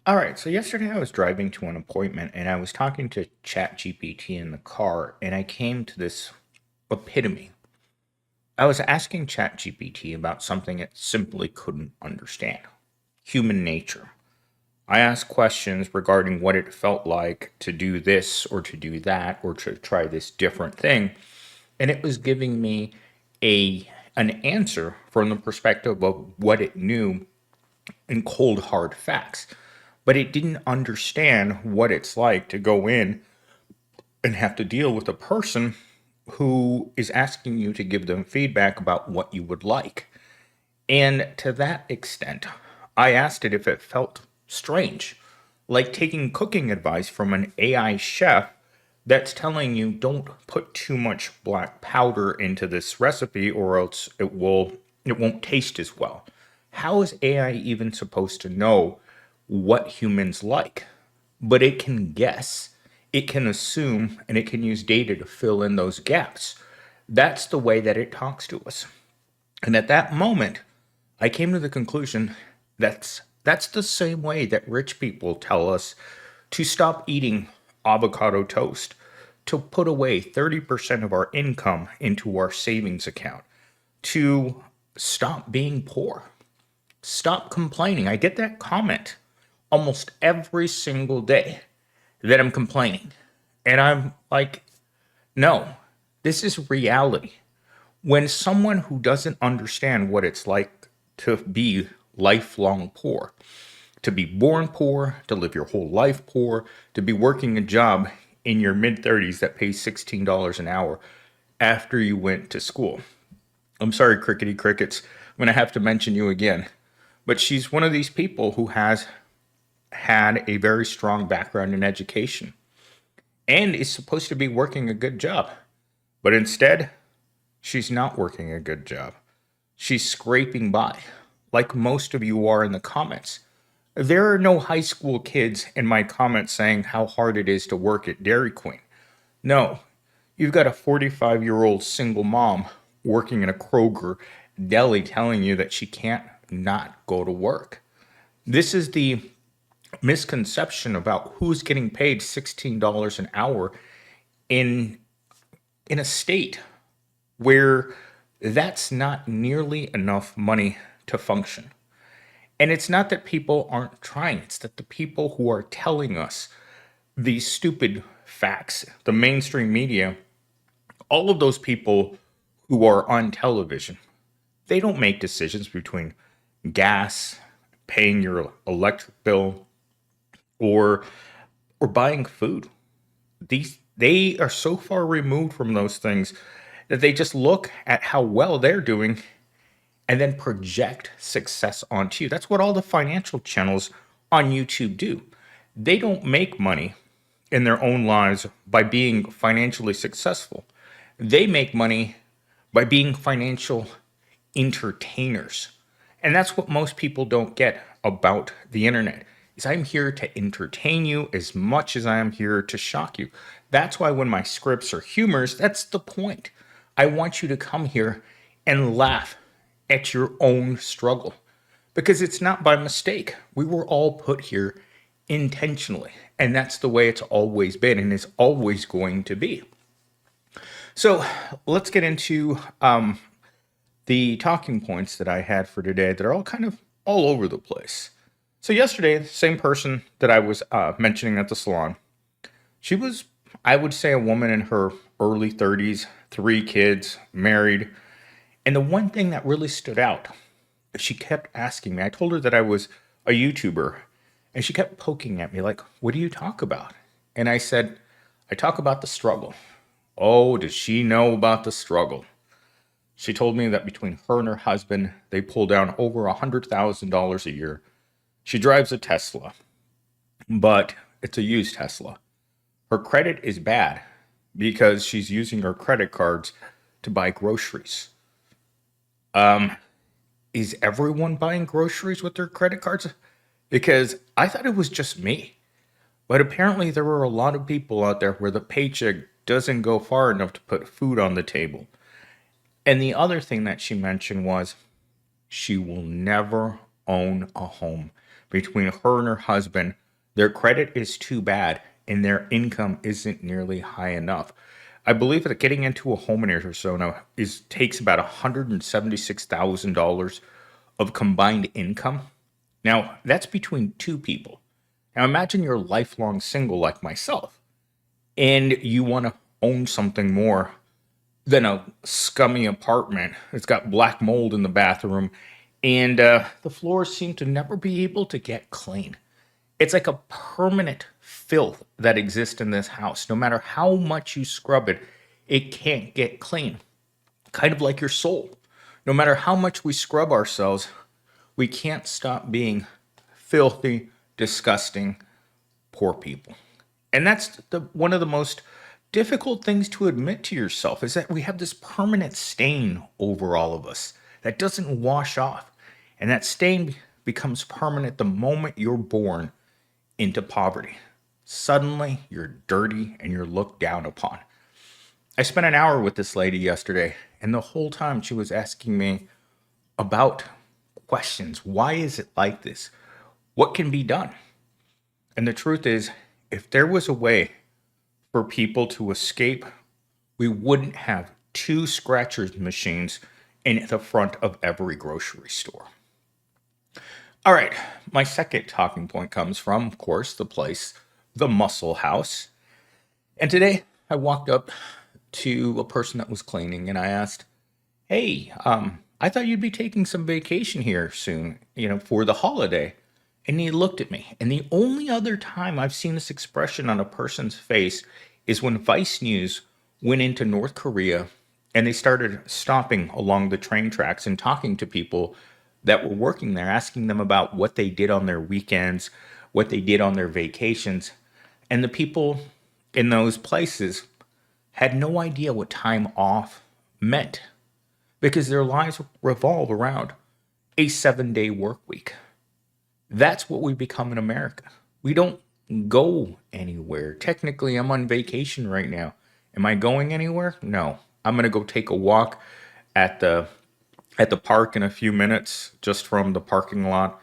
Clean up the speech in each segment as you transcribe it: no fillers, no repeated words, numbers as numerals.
All right, so yesterday I was driving to an appointment and I was talking to ChatGPT in the car, and I came to this epitome. I was asking ChatGPT about something it simply couldn't understand: human nature. I asked questions regarding what it felt like to do this or to do that or to try this different thing, and it was giving me a an answer from the perspective of what it knew in cold hard facts. But it didn't understand what it's like to go in and have to deal with a person who is asking you to give them feedback about what you would like. And to that extent, I asked it if it felt strange, like taking cooking advice from an AI chef that's telling you don't put too much black powder into this recipe or else it won't taste as well. How is AI even supposed to know what humans like? But it can guess, it can assume, and it can use data to fill in those gaps. That's the way that it talks to us. And at that moment, I came to the conclusion that's the same way that rich people tell us to stop eating avocado toast, to put away 30% of our income into our savings account, to stop being poor, stop complaining. I get that comment almost every single day that I'm complaining. And I'm like, no, this is reality. When someone who doesn't understand what it's like to be lifelong poor, to be born poor, to live your whole life poor, to be working a job in your mid 30s that pays $16 an hour after you went to school. I'm sorry, Crickety Crickets. I'm going to have to mention you again. But she's one of these people who has had a very strong background in education and is supposed to be working a good job. But instead, she's not working a good job. She's scraping by, like most of you are in the comments. There are no high school kids in my comments saying how hard it is to work at Dairy Queen. No, you've got a 45-year-old single mom working in a Kroger deli telling you that she can't not go to work. This is the misconception about who's getting paid $16 an hour in in a state where that's not nearly enough money to function. And it's not that people aren't trying, it's that the people who are telling us these stupid facts, the mainstream media, all of those people who are on television, they don't make decisions between gas, paying your electric bill, or buying food. They are so far removed from those things that they just look at how well they're doing and then project success onto you. That's what all the financial channels on YouTube do. They don't make money in their own lives by being financially successful. They make money by being financial entertainers. And that's what most people don't get about the internet. Is I'm here to entertain you as much as I am here to shock you. That's why when my scripts are humors, that's the point. I want you to come here and laugh at your own struggle because it's not by mistake. We were all put here intentionally, and that's the way it's always been and is always going to be. So let's get into the talking points that I had for today that are all kind of all over the place. So yesterday, the same person that I was mentioning at the salon, she was, I would say, a woman in her early 30s, 3 kids, married. And the one thing that really stood out, she kept asking me. I told her that I was a YouTuber, and she kept poking at me like, "What do you talk about?" And I said, "I talk about the struggle." Oh, does she know about the struggle? She told me that between her and her husband, they pull down over $100,000 a year. She drives a Tesla, but it's a used Tesla. Her credit is bad because she's using her credit cards to buy groceries. Is everyone buying groceries with their credit cards? Because I thought it was just me. But apparently, there are a lot of people out there where the paycheck doesn't go far enough to put food on the table. And the other thing that she mentioned was she will never own a home between her and her husband. Their credit is too bad and their income isn't nearly high enough. I believe that getting into a home in Arizona takes about $176,000 of combined income. Now, that's between two people. Now, imagine you're lifelong single like myself, and you want to own something more than a scummy apartment. It's got black mold in the bathroom, and the floors seem to never be able to get clean. It's like a permanent filth that exists in this house. No matter how much you scrub it, it can't get clean. Kind of like your soul. No matter how much we scrub ourselves, we can't stop being filthy, disgusting, poor people. And that's one of the most difficult things to admit to yourself is that we have this permanent stain over all of us that doesn't wash off. And that stain becomes permanent the moment you're born into poverty. Suddenly, you're dirty and you're looked down upon. I spent an hour with this lady yesterday, and the whole time she was asking me about questions. Why is it like this? What can be done? And the truth is, if there was a way for people to escape, we wouldn't have two scratchers machines in the front of every grocery store. All right, my second talking point comes from, of course, the Muscle House. And today I walked up to a person that was cleaning and I asked, "Hey, I thought you'd be taking some vacation here soon, for the holiday." And he looked at me. And the only other time I've seen this expression on a person's face is when Vice News went into North Korea and they started stopping along the train tracks and talking to people that were working there, asking them about what they did on their weekends, what they did on their vacations. And the people in those places had no idea what time off meant because their lives revolve around a 7-day work week. That's what we become in America. We don't go anywhere. Technically, I'm on vacation right now. Am I going anywhere? No. I'm going to go take a walk at the park in a few minutes, just from the parking lot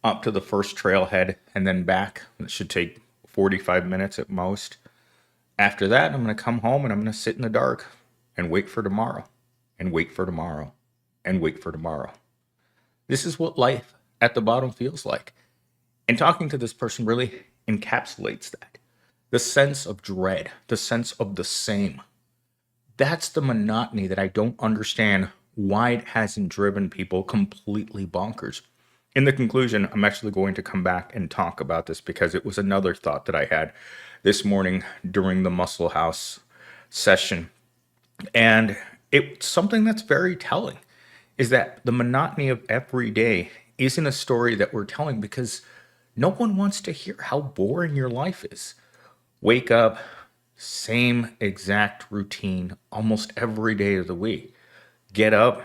up to the first trailhead and then back. It should take 45 minutes at most. After that, I'm going to come home and I'm going to sit in the dark and wait for tomorrow and wait for tomorrow and wait for tomorrow. This is what life at the bottom feels like. And talking to this person really encapsulates that. The sense of dread, the sense of the same. That's the monotony that I don't understand why it hasn't driven people completely bonkers. In the conclusion, I'm actually going to come back and talk about this because it was another thought that I had this morning during the Muscle House session. And it's something that's very telling is that the monotony of every day isn't a story that we're telling because no one wants to hear how boring your life is. Wake up, same exact routine almost every day of the week. Get up,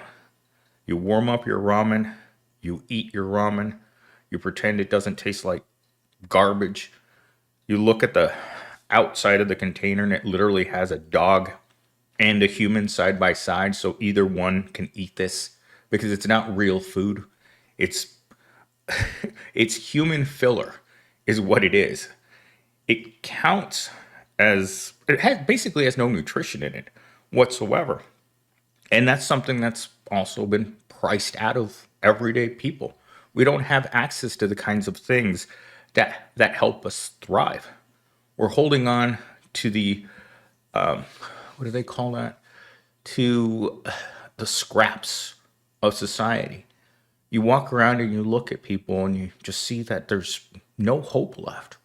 you warm up your ramen, you eat your ramen, you pretend it doesn't taste like garbage. You look at the outside of the container and it literally has a dog and a human side by side, so either one can eat this because it's not real food. It's it's human filler is what it is. It counts as basically has no nutrition in it whatsoever. And that's something that's also been priced out of everyday people. We don't have access to the kinds of things that help us thrive. We're holding on to the what do they call that? To the scraps of society. You walk around and you look at people and you just see that there's no hope left.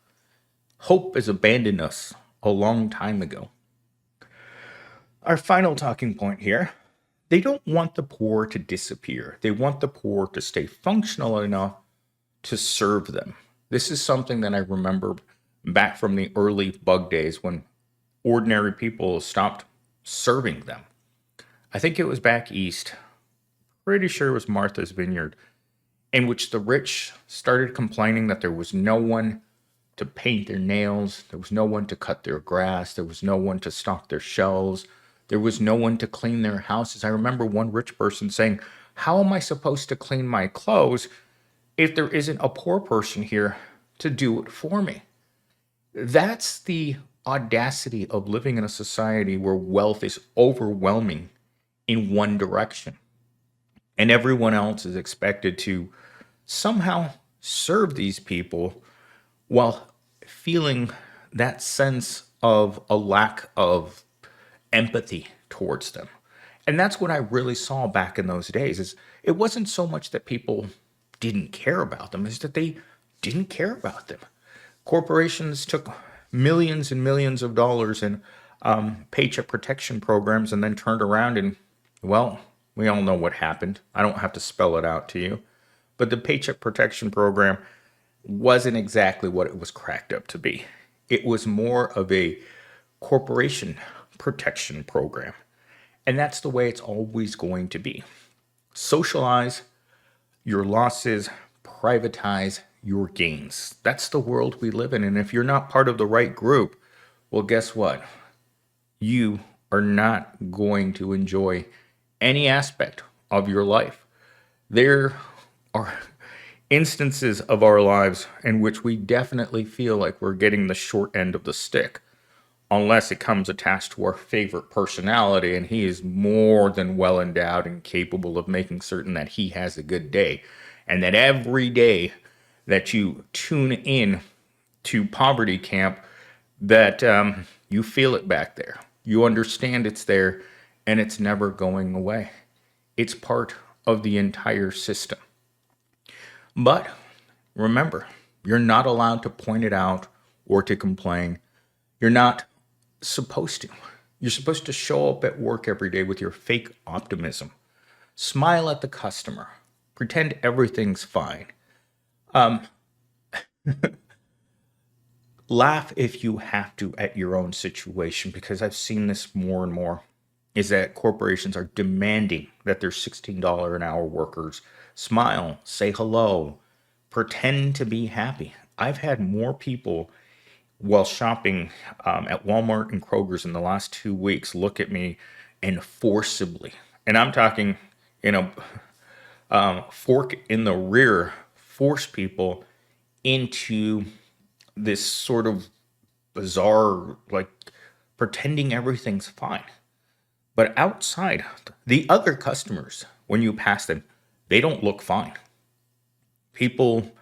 Hope has abandoned us a long time ago. Our final talking point here, they don't want the poor to disappear. They want the poor to stay functional enough to serve them. This is something that I remember back from the early bug days when ordinary people stopped serving them. I think it was back east. Pretty sure it was Martha's Vineyard, in which the rich started complaining that there was no one to paint their nails, there was no one to cut their grass, there was no one to stock their shelves, there was no one to clean their houses. I remember one rich person saying, "How am I supposed to clean my clothes if there isn't a poor person here to do it for me? That's the audacity of living in a society where wealth is overwhelming in one direction, and everyone else is expected to somehow serve these people while feeling that sense of a lack of empathy towards them. And that's what I really saw back in those days is it wasn't so much that people didn't care about them, it's that they didn't care about them. Corporations took millions and millions of dollars in paycheck protection programs and then turned around and, well, we all know what happened. I don't have to spell it out to you. But the paycheck protection program wasn't exactly what it was cracked up to be. It was more of a corporation protection program. And that's the way it's always going to be. Socialize your losses, privatize your gains. That's the world we live in. And if you're not part of the right group, well, guess what? You are not going to enjoy any aspect of your life. There are instances of our lives in which we definitely feel like we're getting the short end of the stick, unless it comes attached to our favorite personality and he is more than well endowed and capable of making certain that he has a good day. And that every day that you tune in to poverty camp, that you feel it back there. You understand it's there and it's never going away. It's part of the entire system. But remember, you're not allowed to point it out or to complain. You're not supposed to. You're supposed to show up at work every day with your fake optimism. Smile at the customer. Pretend everything's fine. Laugh if you have to at your own situation, because I've seen this more and more, is that corporations are demanding that their $16 an hour workers smile, say hello, pretend to be happy. I've had more people while shopping at Walmart and Kroger's in the last 2 weeks look at me and forcibly, and I'm talking, you know, fork in the rear, force people into this sort of bizarre, like pretending everything's fine. But outside, the other customers, when you pass them, they don't look fine. People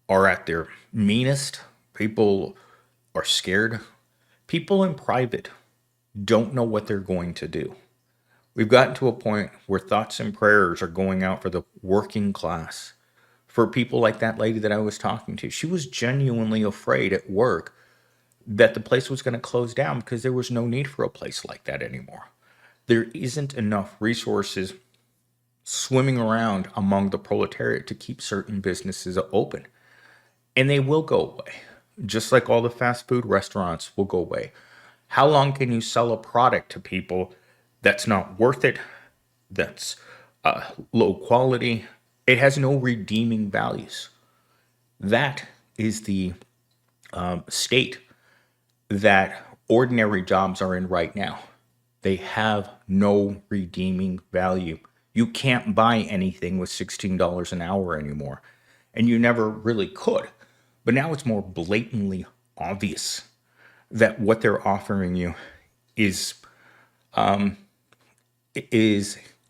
are at their meanest. People are scared. People in private don't know what they're going to do. We've gotten to a point where thoughts and prayers are going out for the working class. For people like that lady that I was talking to, she was genuinely afraid at work that the place was going to close down because there was no need for a place like that anymore. There isn't enough resources swimming around among the proletariat to keep certain businesses open. And they will go away, just like all the fast food restaurants will go away. How long can you sell a product to people that's not worth it, that's low quality? It has no redeeming values. That is the state that ordinary jobs are in right now. They have no redeeming value. You can't buy anything with $16 an hour anymore, and you never really could. But now it's more blatantly obvious that what they're offering you is an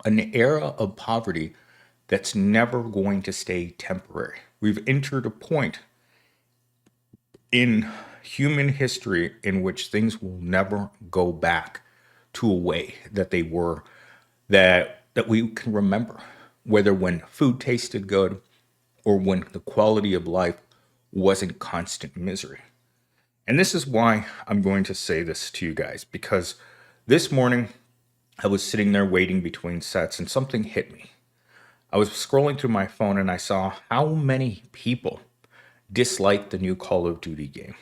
era of poverty that's never going to stay temporary. We've entered a point in human history in which things will never go back to a way that they were, that we can remember, whether when food tasted good or when the quality of life wasn't constant misery. And this is why I'm going to say this to you guys, because this morning I was sitting there waiting between sets and something hit me. I was scrolling through my phone and I saw how many people dislike the new Call of Duty game.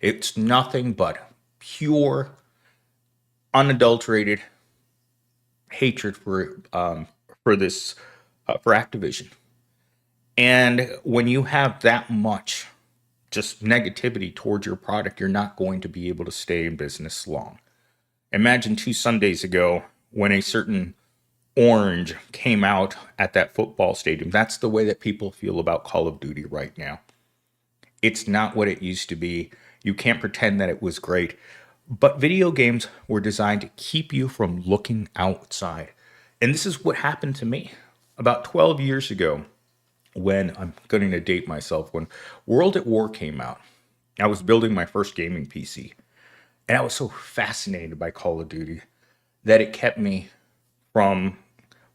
It's nothing but pure, unadulterated hatred for this for Activision. And when you have that much just negativity towards your product, you're not going to be able to stay in business long. Imagine 2 Sundays ago when a certain orange came out at that football stadium. That's the way that people feel about Call of Duty right now. It's not what it used to be. You can't pretend that it was great. But video games were designed to keep you from looking outside. And this is what happened to me about 12 years ago when I'm going to date myself, when World at War came out. I was building my first gaming PC, and I was so fascinated by Call of Duty that it kept me from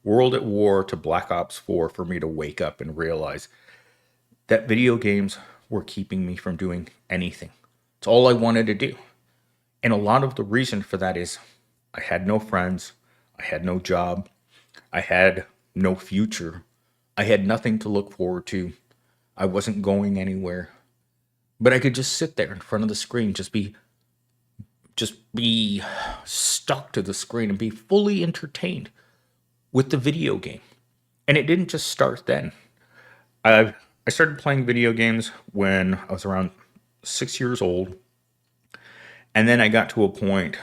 World at War to Black Ops 4 for me to wake up and realize that video games were keeping me from doing anything. It's all I wanted to do. And a lot of the reason for that is I had no friends, I had no job, I had no future, I had nothing to look forward to, I wasn't going anywhere. But I could just sit there in front of the screen, just be stuck to the screen and be fully entertained with the video game. And it didn't just start then. I started playing video games when I was around 6 years old. And then I got to a point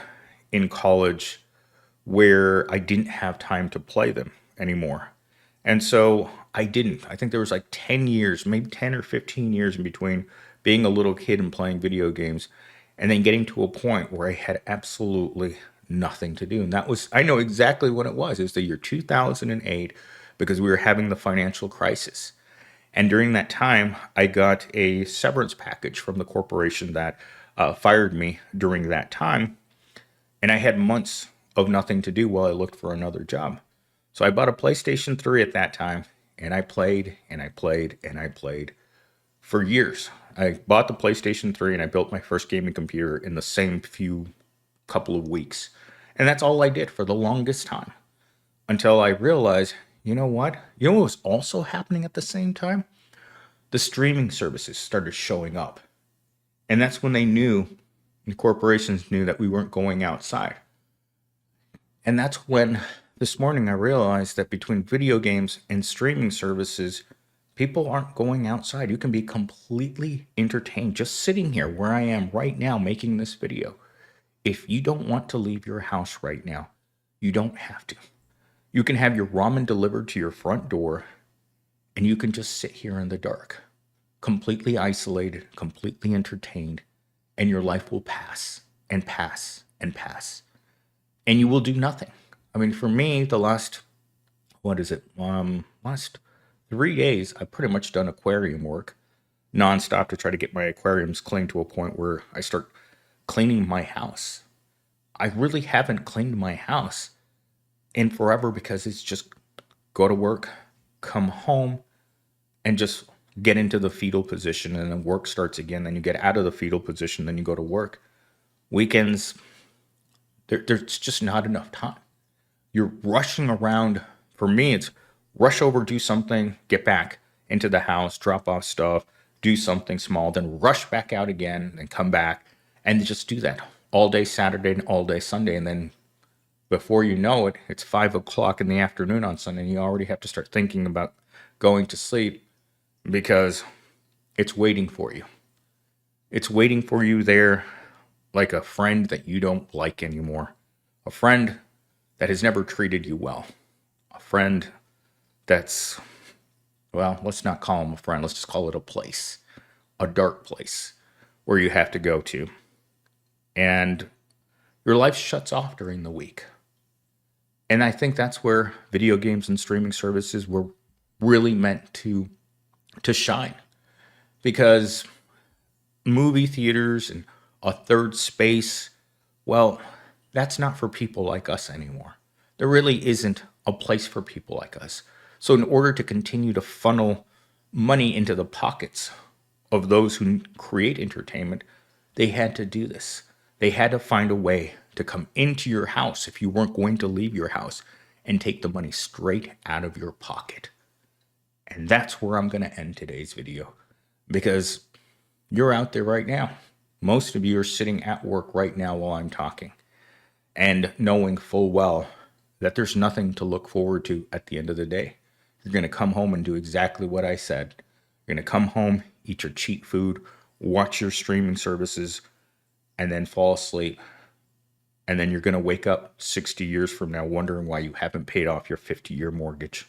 in college where I didn't have time to play them anymore. And so I didn't. I think there was like 10 years, maybe 10 or 15 years in between being a little kid and playing video games and then getting to a point where I had absolutely nothing to do. And that was, I know exactly what it was. It was the year 2008 because we were having the financial crisis. And during that time, I got a severance package from the corporation that fired me during that time. And I had months of nothing to do while I looked for another job. So I bought a PlayStation 3 at that time, and I played and I played and I played for years. I bought the PlayStation 3 and I built my first gaming computer in the same few couple of weeks. And that's all I did for the longest time until I realized, you know what? You know what was also happening at the same time? The streaming services started showing up. And that's when they knew, the corporations knew that we weren't going outside. And that's when this morning I realized that between video games and streaming services, people aren't going outside. You can be completely entertained just sitting here where I am right now making this video. If you don't want to leave your house right now, you don't have to. You can have your ramen delivered to your front door and you can just sit here in the dark, completely isolated, completely entertained, and your life will pass and pass and pass. And you will do nothing. I mean, for me, the last, what is it? Last 3 days, I've pretty much done aquarium work nonstop to try to get my aquariums cleaned to a point where I start cleaning my house. I really haven't cleaned my house in forever because it's just go to work, come home, and just get into the fetal position, and then work starts again. Then you get out of the fetal position, then you go to work. Weekends, there's just not enough time. You're rushing around. For me, it's rush over, do something, get back into the house, drop off stuff, do something small, then rush back out again, and come back, and just do that all day Saturday and all day Sunday. And then before you know it, it's 5 o'clock in the afternoon on Sunday, and you already have to start thinking about going to sleep because it's waiting for you. It's waiting for you there like a friend that you don't like anymore. A friend that has never treated you well. A friend that's, well, let's not call him a friend. Let's just call it a place. A dark place where you have to go to. And your life shuts off during the week. And I think that's where video games and streaming services were really meant to shine. Because movie theaters and a third space, well, that's not for people like us anymore. There really isn't a place for people like us. So in order to continue to funnel money into the pockets of those who create entertainment, they had to do this. They had to find a way to come into your house if you weren't going to leave your house and take the money straight out of your pocket. And that's where I'm going to end today's video because you're out there right now. Most of you are sitting at work right now while I'm talking and knowing full well that there's nothing to look forward to at the end of the day. You're going to come home and do exactly what I said. You're going to come home, eat your cheap food, watch your streaming services, and then fall asleep And then you're going to wake up 60 years from now wondering why you haven't paid off your 50-year mortgage.